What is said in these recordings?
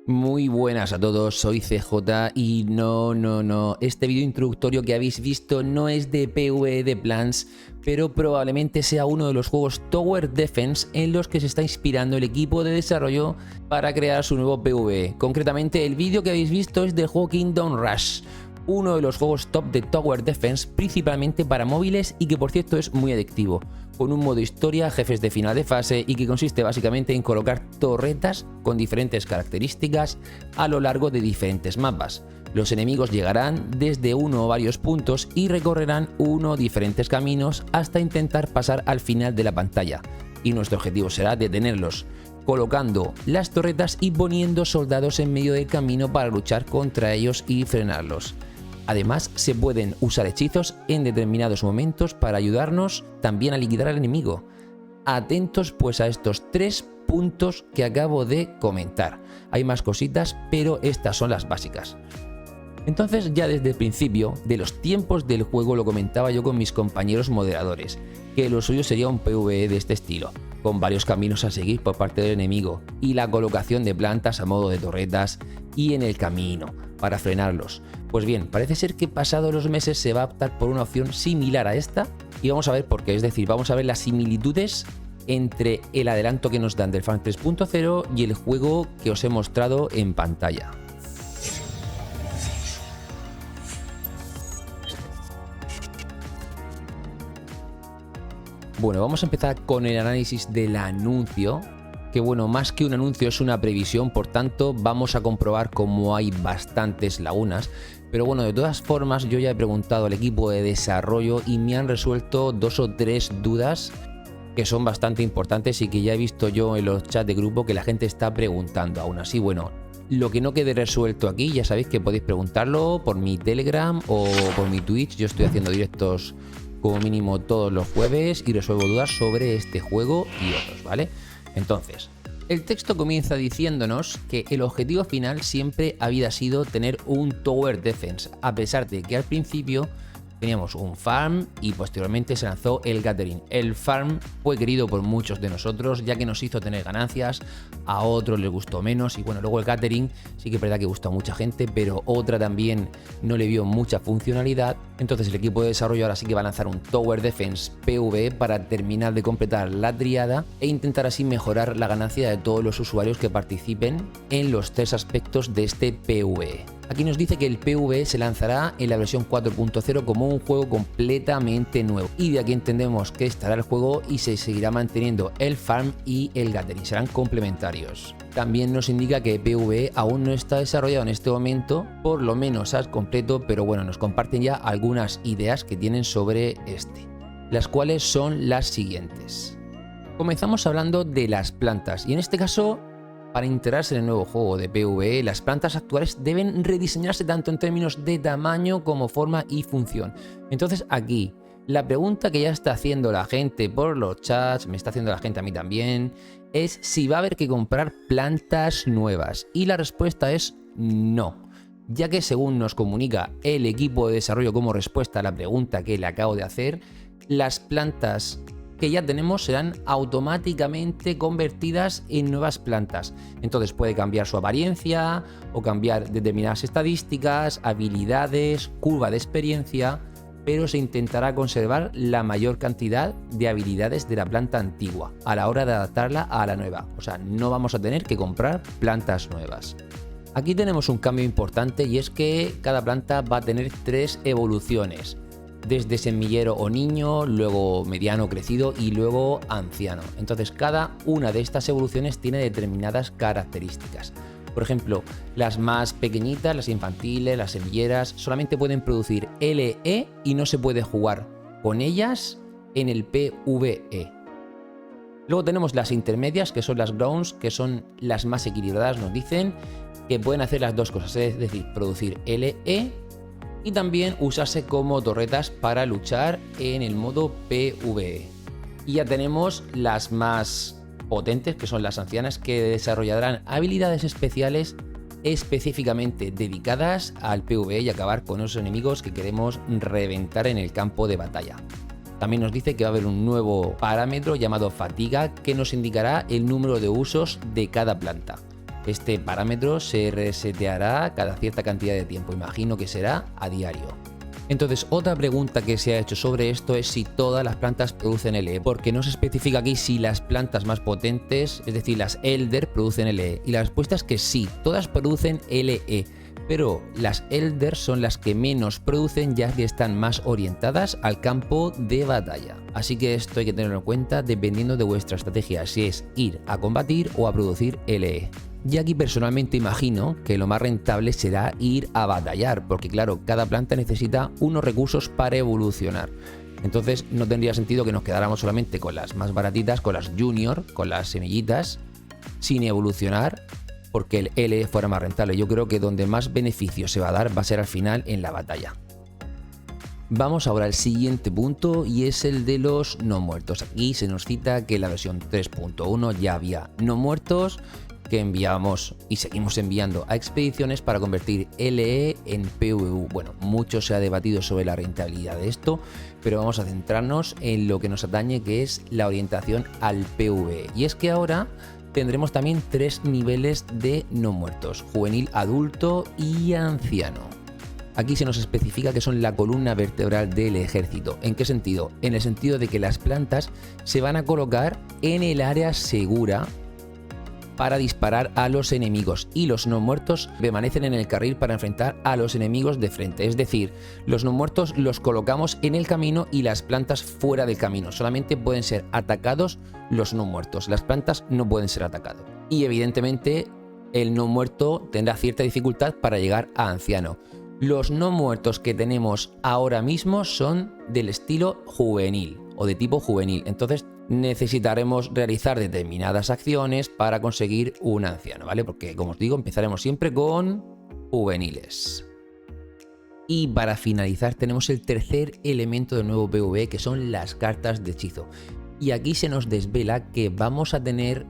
Muy buenas a todos, soy CJ y no, este vídeo introductorio que habéis visto no es de PvE de Plants, pero probablemente sea uno de los juegos Tower Defense en los que se está inspirando el equipo de desarrollo para crear su nuevo PvE. Concretamente, el vídeo que habéis visto es del juego Kingdom Rush, uno de los juegos top de Tower Defense, principalmente para móviles y que por cierto es muy adictivo, con un modo historia, jefes de final de fase y que consiste básicamente en colocar torretas con diferentes características a lo largo de diferentes mapas. Los enemigos llegarán desde uno o varios puntos y recorrerán uno o diferentes caminos hasta intentar pasar al final de la pantalla, y nuestro objetivo será detenerlos, colocando las torretas y poniendo soldados en medio del camino para luchar contra ellos y frenarlos. Además, se pueden usar hechizos en determinados momentos para ayudarnos también a liquidar al enemigo. Atentos pues a estos 3 puntos que acabo de comentar. Hay más cositas, pero estas son las básicas. Entonces, ya desde el principio de los tiempos del juego lo comentaba yo con mis compañeros moderadores, que lo suyo sería un PvE de este estilo, con varios caminos a seguir por parte del enemigo y la colocación de plantas a modo de torretas y en el camino para frenarlos. Pues bien, parece ser que pasados los meses se va a optar por una opción similar a esta y vamos a ver por qué, es decir, vamos a ver las similitudes entre el adelanto que nos dan del Farm 3.0 y el juego que os he mostrado en pantalla. Bueno, vamos a empezar con el análisis del anuncio, que bueno, más que un anuncio es una previsión, por tanto vamos a comprobar cómo hay bastantes lagunas, pero bueno, de todas formas yo ya he preguntado al equipo de desarrollo y me han resuelto 2 o 3 dudas que son bastante importantes y que ya he visto yo en los chats de grupo que la gente está preguntando. Aún así, bueno, lo que no quede resuelto aquí ya sabéis que podéis preguntarlo por mi Telegram o por mi Twitch. Yo estoy haciendo directos como mínimo todos los jueves y resuelvo dudas sobre este juego y otros, ¿vale? Entonces, el texto comienza diciéndonos que el objetivo final siempre había sido tener un Tower Defense, a pesar de que al principio teníamos un farm y posteriormente se lanzó el Gathering. El farm fue querido por muchos de nosotros ya que nos hizo tener ganancias, a otros les gustó menos y bueno, luego el Gathering sí que es verdad que gusta a mucha gente, pero otra también no le vio mucha funcionalidad. Entonces el equipo de desarrollo ahora sí que va a lanzar un Tower Defense PvE para terminar de completar la triada e intentar así mejorar la ganancia de todos los usuarios que participen en los 3 aspectos de este PvE. Aquí nos dice que el PvE se lanzará en la versión 4.0 como un juego completamente nuevo y de aquí entendemos que estará el juego y se seguirá manteniendo el farm y el gathering, serán complementarios. También nos indica que PvE aún no está desarrollado en este momento, por lo menos al completo, pero bueno, nos comparten ya algunas ideas que tienen sobre este, las cuales son las siguientes. Comenzamos hablando de las plantas y en este caso, para integrarse en el nuevo juego de PvE, las plantas actuales deben rediseñarse tanto en términos de tamaño como forma y función. Entonces aquí, la pregunta que ya está haciendo la gente por los chats, me está haciendo la gente a mí también, es si va a haber que comprar plantas nuevas. Y la respuesta es no, ya que según nos comunica el equipo de desarrollo como respuesta a la pregunta que le acabo de hacer, las plantas que ya tenemos serán automáticamente convertidas en nuevas plantas. Entonces puede cambiar su apariencia o cambiar determinadas estadísticas, habilidades, curva de experiencia, pero se intentará conservar la mayor cantidad de habilidades de la planta antigua a la hora de adaptarla a la nueva. O sea, no vamos a tener que comprar plantas nuevas. Aquí tenemos un cambio importante y es que cada planta va a tener 3 evoluciones. Desde semillero o niño, luego mediano crecido y luego anciano. Entonces cada una de estas evoluciones tiene determinadas características. Por ejemplo, las más pequeñitas, las infantiles, las semilleras, solamente pueden producir LE y no se puede jugar con ellas en el PvE. Luego tenemos las intermedias, que son las grounds, que son las más equilibradas, nos dicen que pueden hacer las dos cosas, es decir, producir LE y también usarse como torretas para luchar en el modo PvE. Y ya tenemos las más potentes, que son las ancianas, que desarrollarán habilidades especiales específicamente dedicadas al PvE y acabar con esos enemigos que queremos reventar en el campo de batalla. También nos dice que va a haber un nuevo parámetro llamado fatiga que nos indicará el número de usos de cada planta. Este parámetro se reseteará cada cierta cantidad de tiempo, imagino que será a diario. Entonces, otra pregunta que se ha hecho sobre esto es si todas las plantas producen LE, porque no se especifica aquí si las plantas más potentes, es decir, las Elder, producen LE. Y la respuesta es que sí, todas producen LE, pero las Elder son las que menos producen, ya que están más orientadas al campo de batalla. Así que esto hay que tenerlo en cuenta dependiendo de vuestra estrategia, si es ir a combatir o a producir LE. Y aquí personalmente imagino que lo más rentable será ir a batallar, porque claro, cada planta necesita unos recursos para evolucionar. Entonces no tendría sentido que nos quedáramos solamente con las más baratitas, con las Junior, con las semillitas, sin evolucionar, porque el LE fuera más rentable. Yo creo que donde más beneficio se va a dar va a ser al final en la batalla. Vamos ahora al siguiente punto y es el de los no muertos. Aquí se nos cita que en la versión 3.1 ya había no muertos, que enviamos y seguimos enviando a expediciones para convertir LE en PvU. Bueno, mucho se ha debatido sobre la rentabilidad de esto, pero vamos a centrarnos en lo que nos atañe, que es la orientación al PvE. Y es que ahora tendremos también 3 niveles de no muertos: juvenil, adulto y anciano. Aquí se nos especifica que son la columna vertebral del ejército. ¿En qué sentido? En el sentido de que las plantas se van a colocar en el área segura para disparar a los enemigos, y los no muertos permanecen en el carril para enfrentar a los enemigos de frente. Es decir, los no muertos los colocamos en el camino y las plantas fuera del camino. Solamente pueden ser atacados los no muertos, las plantas no pueden ser atacadas. Y evidentemente el no muerto tendrá cierta dificultad para llegar a anciano. Los no muertos que tenemos ahora mismo son del estilo juvenil o de tipo juvenil, entonces necesitaremos realizar determinadas acciones para conseguir un anciano, ¿vale? Porque, como os digo, empezaremos siempre con juveniles. Y para finalizar tenemos el tercer elemento del nuevo PvE, que son las cartas de hechizo. Y aquí se nos desvela que vamos a tener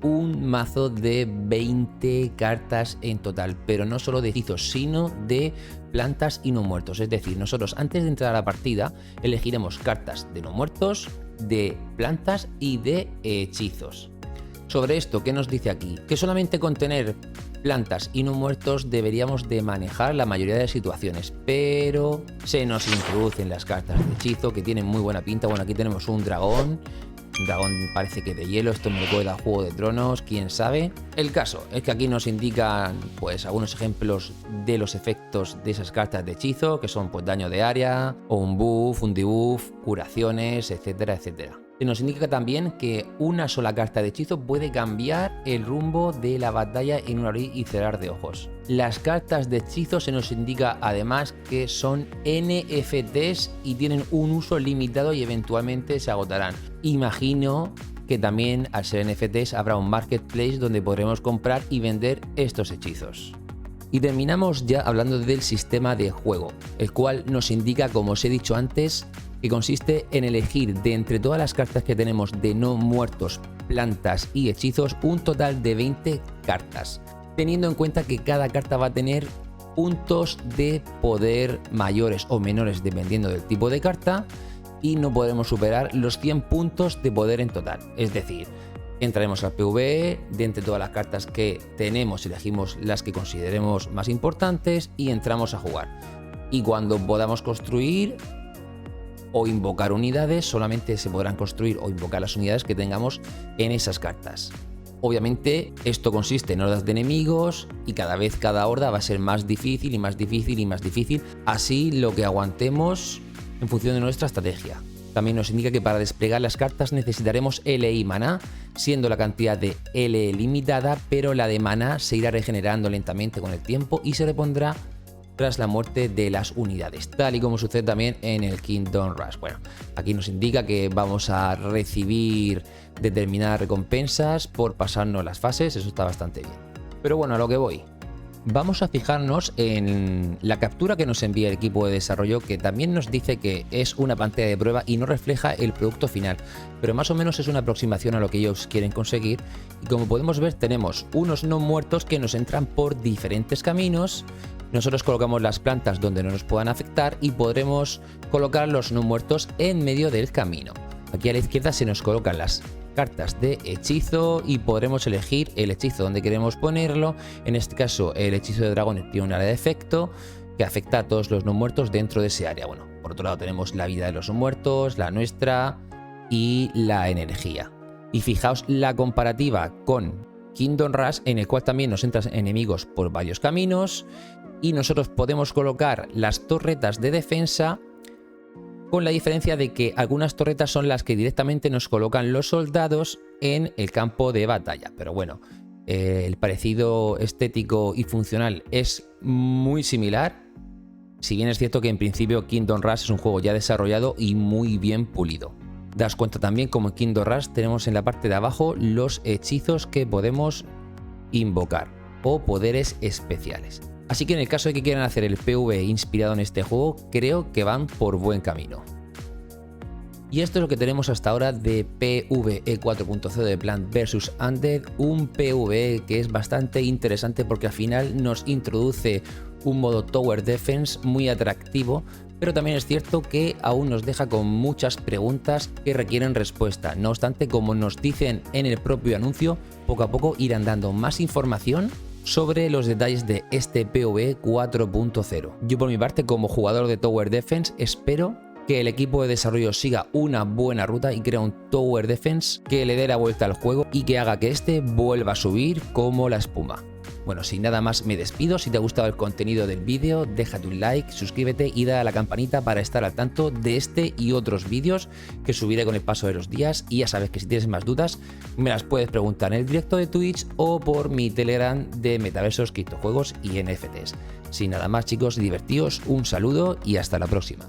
un mazo de 20 cartas en total, pero no solo de hechizos, sino de plantas y no muertos. Es decir, nosotros antes de entrar a la partida elegiremos cartas de no muertos, de plantas y de hechizos. Sobre esto, ¿qué nos dice aquí? Que solamente con tener plantas y no muertos deberíamos de manejar la mayoría de situaciones, pero se nos introducen las cartas de hechizo que tienen muy buena pinta. Bueno, aquí tenemos un dragón. Un dragón parece que de hielo, esto me recuerda a Juego de Tronos, quién sabe. El caso es que aquí nos indican pues algunos ejemplos de los efectos de esas cartas de hechizo, que son pues daño de área, o un buff, un debuff, curaciones, etcétera, etcétera. Se nos indica también que una sola carta de hechizo puede cambiar el rumbo de la batalla en un abrir y cerrar de ojos. Las cartas de hechizo se nos indica además que son NFTs y tienen un uso limitado y eventualmente se agotarán. Imagino que también al ser NFTs habrá un marketplace donde podremos comprar y vender estos hechizos. Y terminamos ya hablando del sistema de juego, el cual nos indica, como os he dicho antes, que consiste en elegir de entre todas las cartas que tenemos de no muertos, plantas y hechizos un total de 20 cartas, teniendo en cuenta que cada carta va a tener puntos de poder mayores o menores dependiendo del tipo de carta, y no podremos superar los 100 puntos de poder en total. Es decir, entraremos al PvE, de entre todas las cartas que tenemos elegimos las que consideremos más importantes y entramos a jugar. Y cuando podamos construir o invocar unidades, solamente se podrán construir o invocar las unidades que tengamos en esas cartas. Obviamente esto consiste en hordas de enemigos y cada vez cada horda va a ser más difícil y más difícil y más difícil, así lo que aguantemos en función de nuestra estrategia. También nos indica que para desplegar las cartas necesitaremos LE y maná, siendo la cantidad de LE limitada, pero la de maná se irá regenerando lentamente con el tiempo y se repondrá tras la muerte de las unidades, tal y como sucede también en el Kingdom Rush. Bueno, aquí nos indica que vamos a recibir determinadas recompensas por pasarnos las fases, eso está bastante bien. Pero bueno, a lo que voy. Vamos a fijarnos en la captura que nos envía el equipo de desarrollo, que también nos dice que es una pantalla de prueba y no refleja el producto final, pero más o menos es una aproximación a lo que ellos quieren conseguir. Y como podemos ver, tenemos unos no muertos que nos entran por diferentes caminos. Nosotros colocamos las plantas donde no nos puedan afectar y podremos colocar los no muertos en medio del camino. Aquí a la izquierda se nos colocan las cartas de hechizo y podremos elegir el hechizo donde queremos ponerlo. En este caso, el hechizo de dragones tiene un área de efecto que afecta a todos los no muertos dentro de ese área. Bueno, por otro lado tenemos la vida de los no muertos, la nuestra y la energía. Y fijaos la comparativa con Kingdom Rush, en el cual también nos entran enemigos por varios caminos y nosotros podemos colocar las torretas de defensa, con la diferencia de que algunas torretas son las que directamente nos colocan los soldados en el campo de batalla. Pero bueno, el parecido estético y funcional es muy similar, si bien es cierto que en principio Kingdom Rush es un juego ya desarrollado y muy bien pulido. Daos cuenta también como en Kingdom Rush tenemos en la parte de abajo los hechizos que podemos invocar o poderes especiales. Así que en el caso de que quieran hacer el PvE inspirado en este juego, creo que van por buen camino. Y esto es lo que tenemos hasta ahora de PvE 4.0 de Plants vs Undead, un PvE que es bastante interesante porque al final nos introduce un modo Tower Defense muy atractivo, pero también es cierto que aún nos deja con muchas preguntas que requieren respuesta. No obstante, como nos dicen en el propio anuncio, poco a poco irán dando más información sobre los detalles de este PvE 4.0. Yo por mi parte, como jugador de Tower Defense, espero que el equipo de desarrollo siga una buena ruta y crea un Tower Defense que le dé la vuelta al juego y que haga que este vuelva a subir como la espuma. Bueno, sin nada más me despido. Si te ha gustado el contenido del vídeo, déjate un like, suscríbete y dale a la campanita para estar al tanto de este y otros vídeos que subiré con el paso de los días. Y ya sabes que si tienes más dudas me las puedes preguntar en el directo de Twitch o por mi Telegram de metaversos, criptojuegos y NFTs. Sin nada más, chicos, divertíos, un saludo y hasta la próxima.